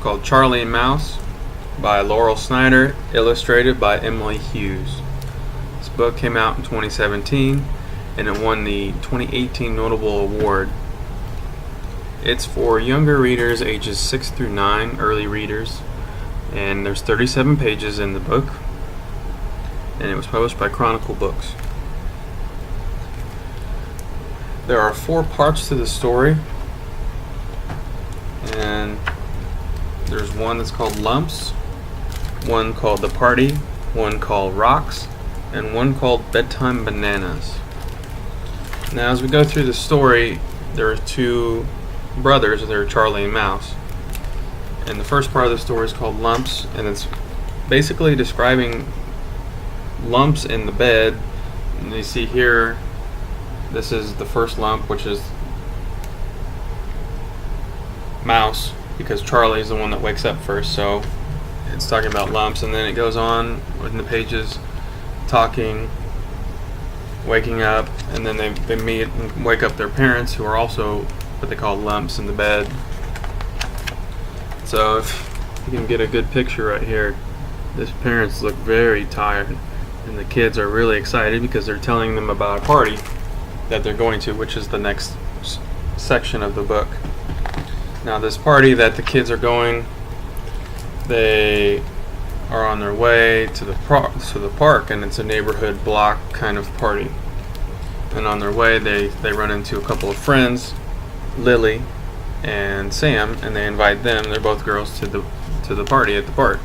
called Charlie and Mouse by Laurel Snyder, illustrated by Emily Hughes. This book came out in 2017 and it won the 2018 Notable Award. It's for younger readers ages 6 through 9, early readers, and there's 37 pages in the book, and it was published by Chronicle Books. There are 4 parts to the story, and there's one that's called Lumps, one called The Party, one called Rocks, and one called Bedtime Bananas. Now, as we go through the story, there are 2 brothers. They're Charlie and Mouse. And the first part of the story is called Lumps, and it's basically describing lumps in the bed. And you see here, this is the first lump, which is Mouse, because Charlie's the one that wakes up first, so it's talking about lumps. And then it goes on in the pages talking, waking up, and then they meet and wake up their parents, who are also what they call lumps in the bed. So if you can get a good picture right here, these parents look very tired, and the kids are really excited because they're telling them about a party that they're going to, which is the next section of the book. Now, this party that the kids are going, they are on their way to the park, and it's a neighborhood block kind of party. And on their way, they run into a couple of friends, Lily and Sam, and they invite them. They're both girls to the party at the park.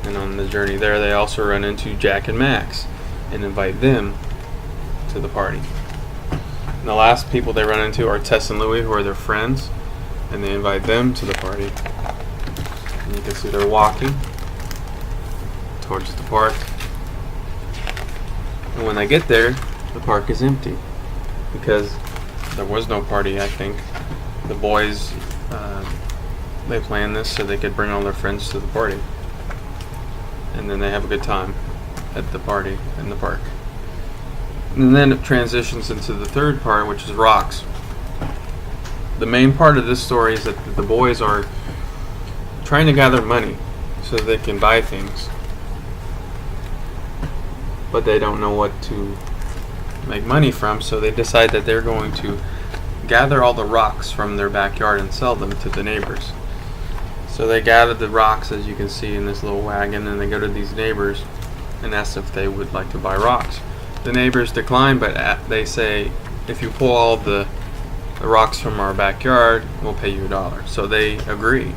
And on the journey there, they also run into Jack and Max and invite them to the party. And the last people they run into are Tess and Louie, who are their friends, and they invite them to the party. And you can see they're walking towards the park. And when they get there, the park is empty because there was no party, I think. The boys, they planned this so they could bring all their friends to the party. And then they have a good time at the party in the park. And then it transitions into the third part, which is Rocks. The main part of this story is that the boys are trying to gather money so they can buy things, but they don't know what to make money from, so they decide that they're going to gather all the rocks from their backyard and sell them to the neighbors. So they gather the rocks, as you can see in this little wagon, and they go to these neighbors and ask if they would like to buy rocks. The neighbors decline, but they say, if you pull all the rocks from our backyard, we'll pay you $1. So they agree.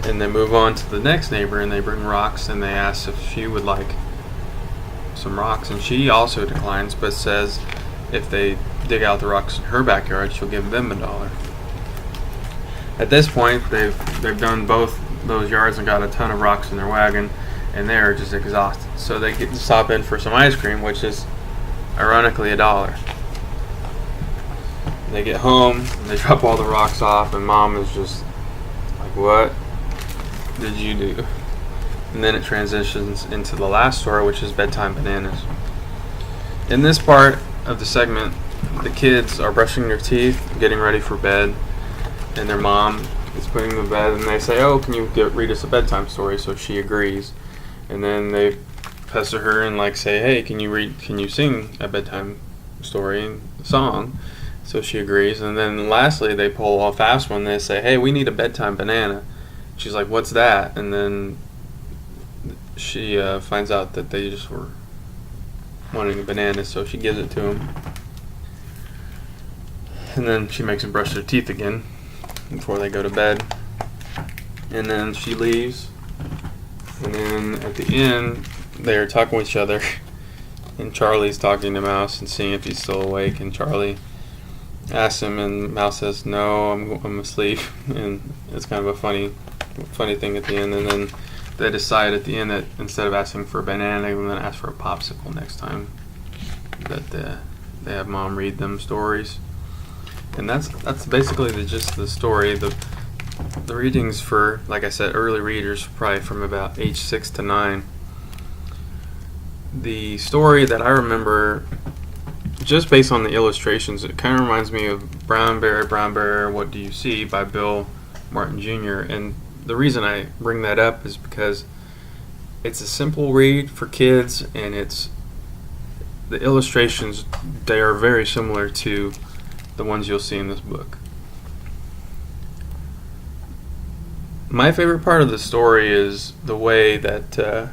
And they move on to the next neighbor, and they bring rocks, and they ask if she would like some rocks, and she also declines, but says if they dig out the rocks in her backyard, she'll give them $1. At this point, they've done both those yards and got a ton of rocks in their wagon, and they're just exhausted. So they get to stop in for some ice cream, which is ironically $1. They get home, and they drop all the rocks off, and Mom is just like, "What did you do?" And then it transitions into the last story, which is Bedtime Bananas. In this part of the segment, the kids are brushing their teeth, getting ready for bed, and their mom is putting them to bed, and they say, "Oh, can you read us a bedtime story?" So she agrees, and then they pester her and say, "Hey, can you sing a bedtime story song?" So she agrees, and then lastly they pull a fast one. They say, "Hey, we need a bedtime banana." She's like, "What's that?" And then she finds out that they just were wanting a banana, so she gives it to them. And then she makes them brush their teeth again before they go to bed. And then she leaves. And then at the end, they're talking with each other. And Charlie's talking to Mouse and seeing if he's still awake. And Charlie asks him, and Mouse says, "No, I'm asleep." And it's kind of a funny thing at the end. And then they decide at the end that instead of asking for a banana, they're going to ask for a popsicle next time that they have Mom read them stories. And that's basically the gist of the story. The readings for, like I said, early readers, probably from about age 6 to 9. The story that I remember, just based on the illustrations, it kind of reminds me of Brown Bear, Brown Bear, What Do You See by Bill Martin Jr. And the reason I bring that up is because it's a simple read for kids, and the illustrations, they are very similar to the ones you'll see in this book. My favorite part of the story is the way that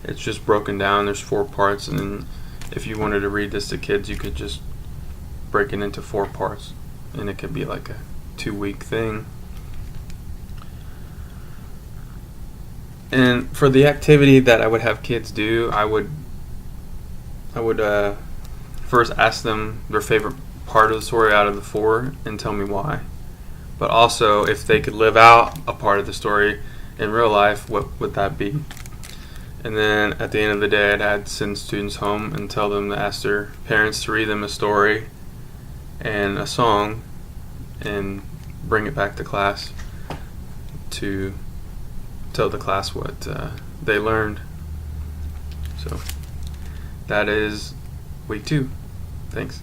it's just broken down. There's 4 parts, and then if you wanted to read this to kids, you could just break it into 4 parts, and it could be like a 2-week thing. And for the activity that I would have kids do, I would first ask them their favorite part of the story out of the 4 and tell me why. But also, if they could live out a part of the story in real life, what would that be? And then at the end of the day, I'd send students home and tell them to ask their parents to read them a story and a song and bring it back to class to tell the class what they learned. So that is week 2. Thanks.